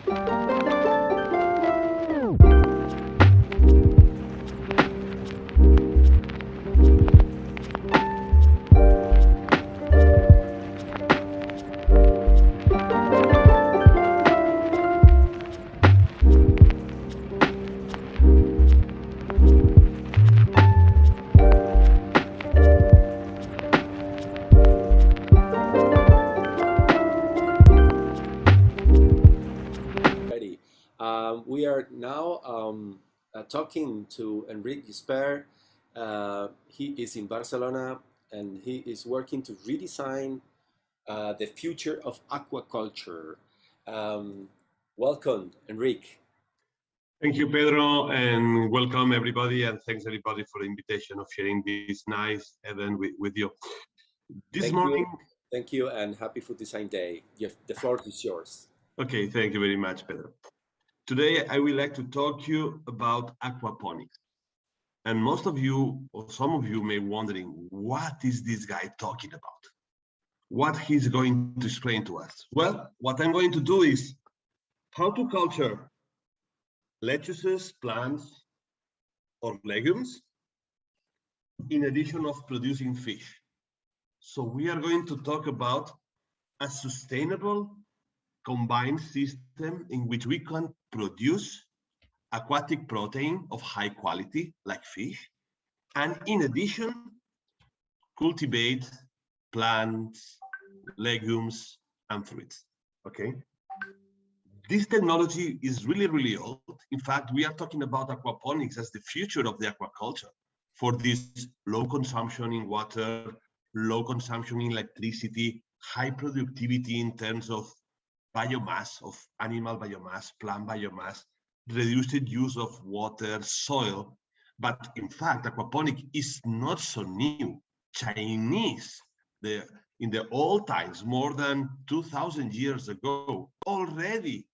We are now talking to Enric Gisbert. He is in Barcelona and he is working to redesign the future of aquaculture. Um, Welcome, Enric. Thank you, Pedro, and welcome everybody, and thanks everybody for the invitation of sharing this nice event with you. This morning. Thank you, and happy Food Design Day. The floor is yours. Okay, thank you very much, Pedro. Today, I would like to talk to you about aquaponics. And most of you, or some of you may be wondering, what is this guy talking about? What he's going to explain to us? Well, what I'm going to do is how to culture lettuces, plants, or legumes, in addition of producing fish. So we are going to talk about a sustainable combined system in which we can produce aquatic protein of high quality, like fish, and in addition, cultivate plants, legumes, and fruits, okay? This technology is really, really old. In fact, we are talking about aquaponics as the future of the aquaculture for this low consumption in water, low consumption in electricity, high productivity in terms of biomass, of animal biomass, plant biomass, reduced use of water, soil. But in fact, aquaponics is not so new. Chinese, in the old times, more than 2,000 years ago, already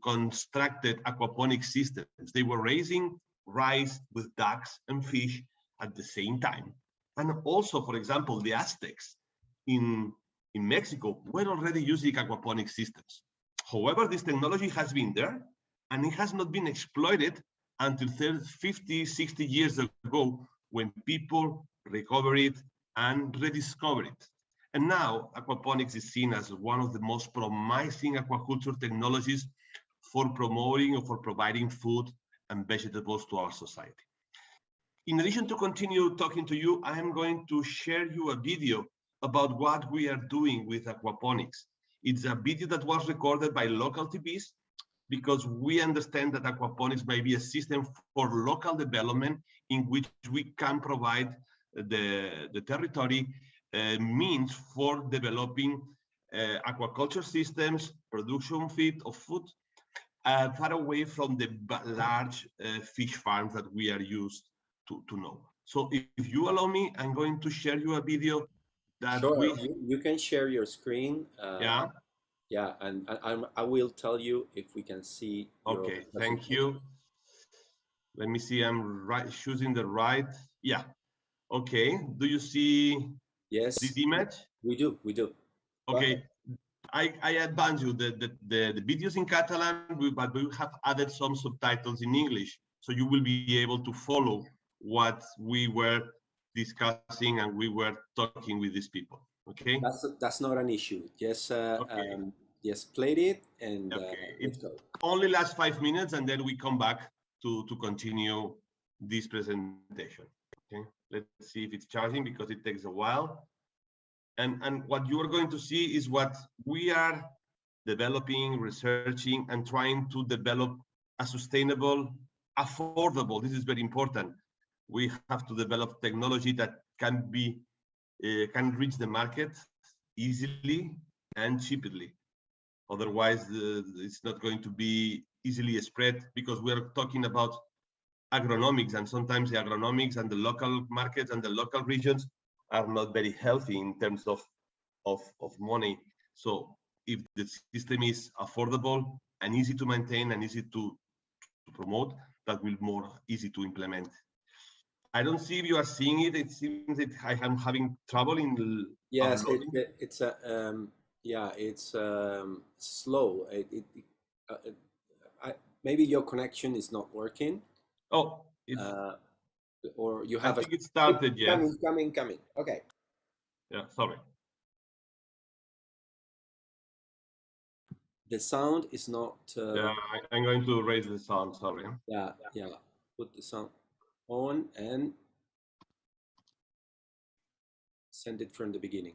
constructed aquaponic systems. They were raising rice with ducks and fish at the same time. And also, for example, the Aztecs in Mexico were already using aquaponic systems. However, this technology has been there and it has not been exploited until 50, 60 years ago when people recovered it and rediscovered it. And now aquaponics is seen as one of the most promising aquaculture technologies for promoting or for providing food and vegetables to our society. In addition to continue talking to you, I am going to share you a video about what we are doing with aquaponics. It's a video that was recorded by local TVs because we understand that aquaponics may be a system for local development in which we can provide the territory means for developing aquaculture systems, production feed of food, far away from the large fish farms that we are used to know. So if you allow me, I'm going to share you a video that you can share your screen. Yeah, and I will tell you if we can see. Okay, thank you. Let me see, I'm choosing the right. Yeah, okay. Do you see this image? We do. Okay, I advance you the videos in Catalan, but we have added some subtitles in English, so you will be able to follow what we were discussing and we were talking with these people. Okay, that's not an issue. Just just play it and let's go. Only last 5 minutes and then we come back to continue this presentation. Okay, let's see if it's charging because it takes a while. And what you are going to see is what we are developing, researching, and trying to develop a sustainable, affordable. This is very important. We have to develop technology that can reach the market easily and cheaply. Otherwise, it's not going to be easily spread because we are talking about agronomics, and sometimes the agronomics and the local markets and the local regions are not very healthy in terms of money. So if the system is affordable and easy to maintain and easy to promote, that will be more easy to implement. I don't see if you are seeing it. It seems that I am having trouble in yes, it's slow. maybe your connection is not working. Oh, it's. Or you I have think it started. Yes. Coming. Okay. Yeah. Sorry. The sound is not. Yeah, I'm going to raise the sound. Sorry. Yeah. Put the sound on and send it from the beginning.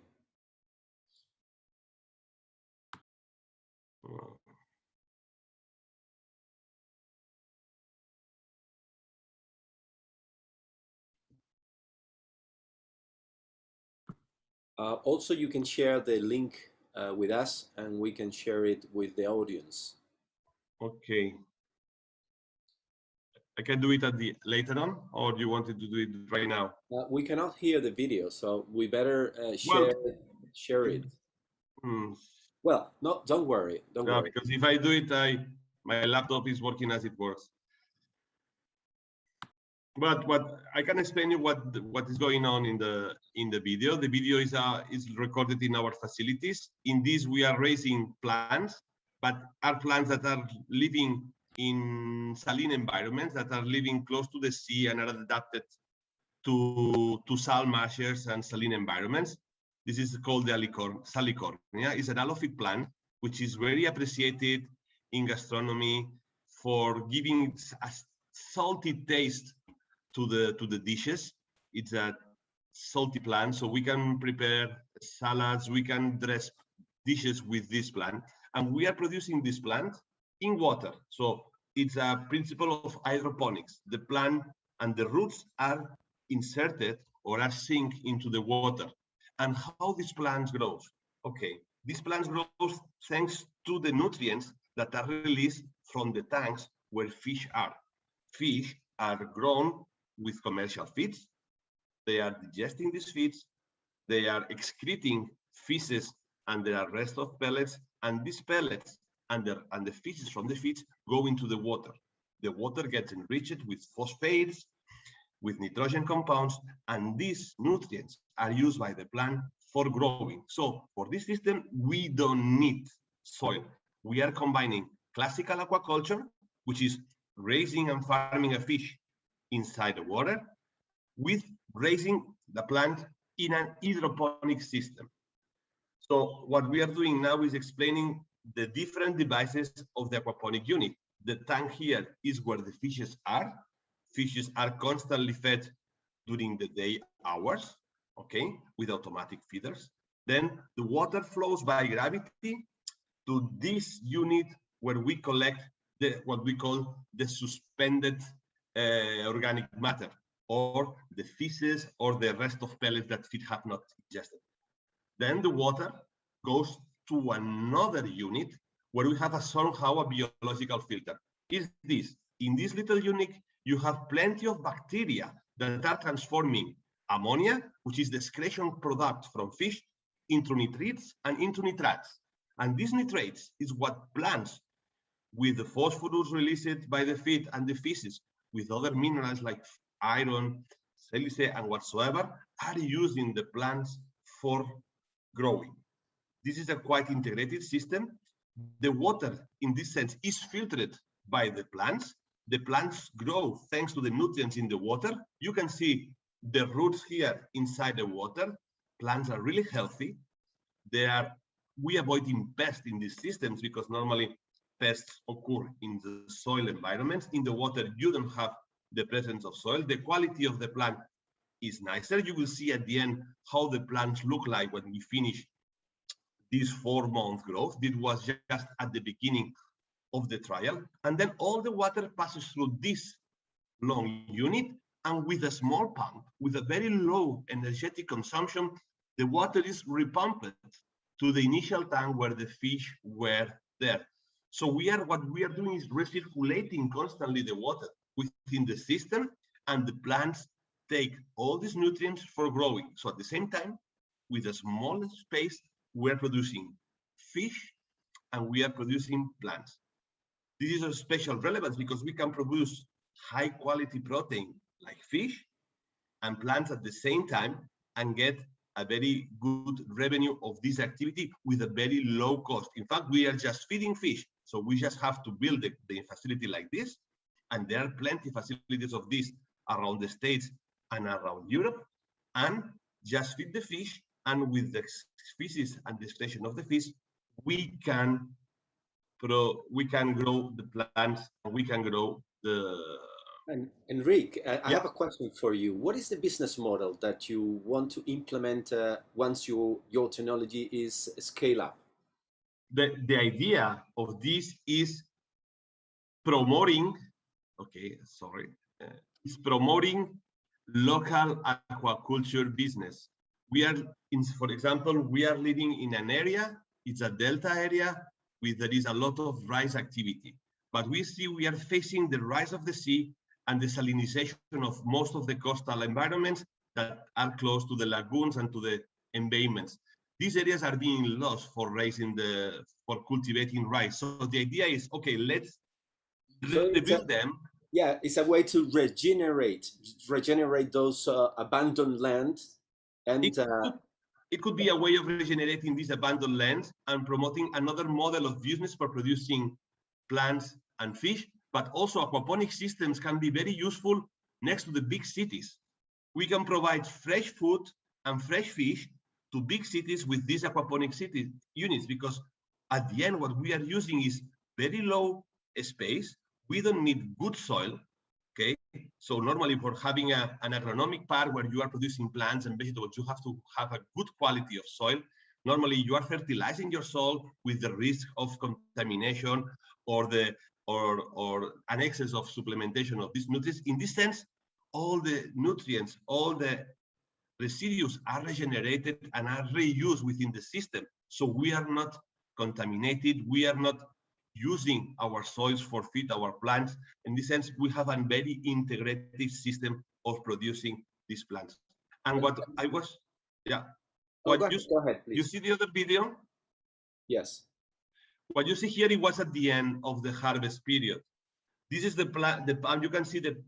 Also, you can share the link with us, and we can share it with the audience. Okay. I can do it at the later on, or do you want to do it right now? We cannot hear the video, so we better share it. Well, no, don't worry. Don't worry. Because if I do it, my laptop is working as it works. But what I can explain you what is going on in the video. The video is recorded in our facilities. In this, we are raising plants, but are plants that are living in saline environments, that are living close to the sea and are adapted to salt marshes and saline environments. This is called the salicornia. It's an allophyte plant, which is very appreciated in gastronomy for giving a salty taste to the dishes. It's a salty plant, so we can prepare salads, we can dress dishes with this plant, and we are producing this plant in water. So it's a principle of hydroponics. The plant and the roots are inserted or are sink into the water. And how this plant grows? Okay, this plant grows thanks to the nutrients that are released from the tanks where fish are. Fish are grown with commercial feeds. They are digesting these feeds. They are excreting feces and there are rest of pellets, and these pellets and the feces from the feeds go into the water. The water gets enriched with phosphates, with nitrogen compounds, and these nutrients are used by the plant for growing. So for this system, we don't need soil. We are combining classical aquaculture, which is raising and farming a fish inside the water, with raising the plant in an hydroponic system. So what we are doing now is explaining the different devices of the aquaponic unit. The tank here is where the fishes are. Fishes are constantly fed during the day hours, okay, with automatic feeders. Then the water flows by gravity to this unit where we collect what we call the suspended organic matter, or the feces or the rest of pellets that fish have not ingested. Then the water goes to another unit where we have somehow a biological filter. Is this? In this little unit, you have plenty of bacteria that are transforming ammonia, which is the excretion product from fish, into nitrates and into nitrates. And these nitrates is what plants, with the phosphorus released by the feed and the feces, with other minerals like iron, silice, and whatsoever, are used in the plants for growing. This is a quite integrated system. The water, in this sense, is filtered by the plants. The plants grow thanks to the nutrients in the water. You can see the roots here inside the water. Plants are really healthy. We avoiding pests in these systems because normally pests occur in the soil environments. In the water, you don't have the presence of soil. The quality of the plant is nicer. You will see at the end how the plants look like when we finish this 4-month growth. It was just at the beginning of the trial. And then all the water passes through this long unit, and with a small pump, with a very low energetic consumption, the water is repumped to the initial tank where the fish were there. So what we are doing is recirculating constantly the water within the system, and the plants take all these nutrients for growing. So at the same time, with a small space, we are producing fish and we are producing plants. This is of special relevance because we can produce high quality protein like fish and plants at the same time and get a very good revenue of this activity with a very low cost. In fact, we are just feeding fish. So we just have to build the facility like this. And there are plenty of facilities of this around the States and around Europe. And just feed the fish. And with the species and the station of the fish, we can grow the plants, and we can grow the. And Enric, I have a question for you. What is the business model that you want to implement once your technology is scale up? The idea of this is promoting, is promoting local aquaculture business. We are, for example, we are living in an area, it's a delta area, there is a lot of rice activity. But we see we are facing the rise of the sea and the salinization of most of the coastal environments that are close to the lagoons and to the embayments. These areas are being lost for cultivating rice. So the idea is, okay, let's rebuild them. Yeah, it's a way to regenerate those abandoned lands. And it could be a way of regenerating these abandoned lands and promoting another model of business for producing plants and fish. But also aquaponic systems can be very useful next to the big cities. We can provide fresh food and fresh fish to big cities with these aquaponic city units, because at the end, what we are using is very low space. We don't need good soil, okay? So normally for having an agronomic park where you are producing plants and vegetables, you have to have a good quality of soil. Normally you are fertilizing your soil with the risk of contamination or an excess of supplementation of these nutrients. In this sense, all the nutrients, all the residues are regenerated and are reused within the system. So we are not contaminated. We are not using our soils for feed our plants. In this sense, we have a very integrated system of producing these plants. And what I was, yeah. Go ahead, please. You see the other video? Yes. What you see here, it was at the end of the harvest period. This is the pump. You can see the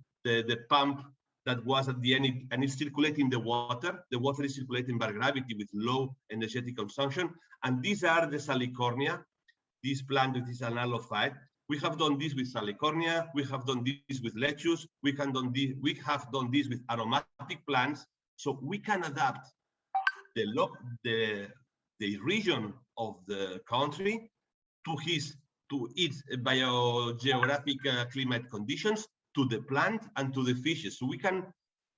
pump that was at the end, and it's circulating the water. The water is circulating by gravity with low energetic consumption. And these are the salicornia. This plant is an alophyte. We have done this with salicornia. We have done this with lettuce. We have done this with aromatic plants. So we can adapt the region of the country to its biogeographic climate conditions, to the plant and to the fishes. So we can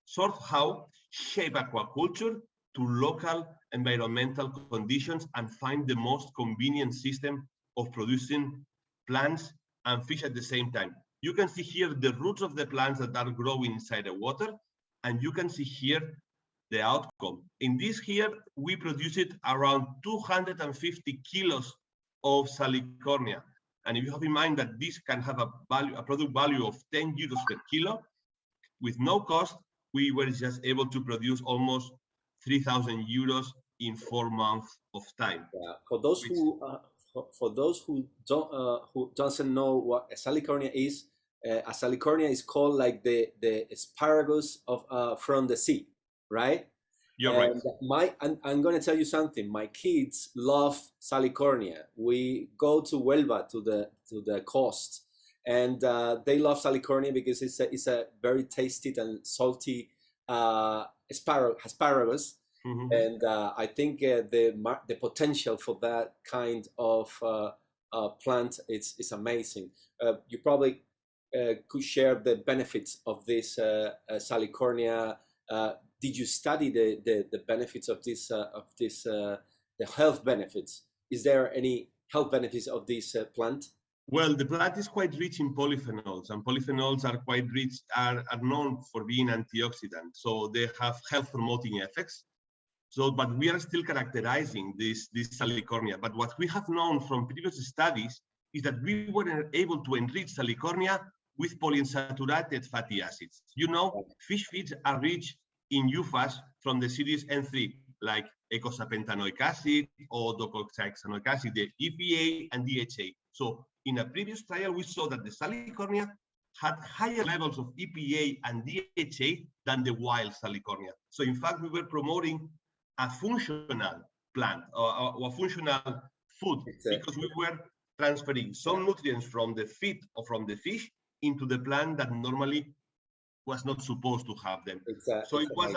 somehow shape aquaculture to local environmental conditions and find the most convenient system of producing plants and fish at the same time. You can see here the roots of the plants that are growing inside the water, and you can see here the outcome. In this here, we produce it around 250 kilos of salicornia. And if you have in mind that this can have a product value of 10 euros per kilo, with no cost, we were just able to produce almost 3,000 euros in 4 months of time. Yeah. For those who doesn't know what a salicornia is called like the asparagus of from the sea, right? You're right. I'm going to tell you something. My kids love salicornia. We go to Huelva, to the coast, and they love salicornia because it's a very tasty and salty asparagus. Mm-hmm. And I think the potential for that kind of plant is amazing. You probably could share the benefits of this salicornia. Did you study the benefits of this the health benefits? Is there any health benefits of this plant? Well, the plant is quite rich in polyphenols, and polyphenols are quite rich, are known for being antioxidants. So they have health promoting effects. So, but we are still characterizing this salicornia. But what we have known from previous studies is that we were able to enrich salicornia with polyunsaturated fatty acids. You know, fish feeds are rich in UFAs from the series N3, like eicosapentaenoic acid or docosahexaenoic acid, the EPA and DHA. So in a previous trial, we saw that the salicornia had higher levels of EPA and DHA than the wild salicornia. So in fact, we were promoting a functional plant or a functional food because we were transferring some nutrients from the feed or from the fish into the plant that normally was not supposed to have them. So it was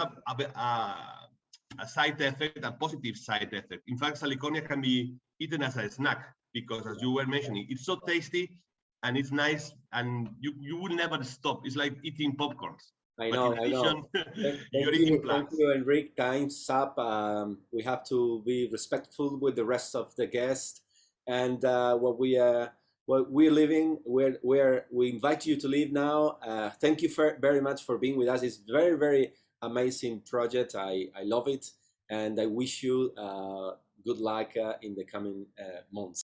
a side effect, a positive side effect. In fact, salicornia can be eaten as a snack because, as you were mentioning, it's so tasty and it's nice, and you will never stop. It's like eating popcorns. I know. You're eating plants. Thank you, Enric. Time's up. We have to be respectful with the rest of the guests, and what we're living, we invite you to leave now. Thank you very much for being with us. It's very amazing project. I love it, and I wish you good luck in the coming months.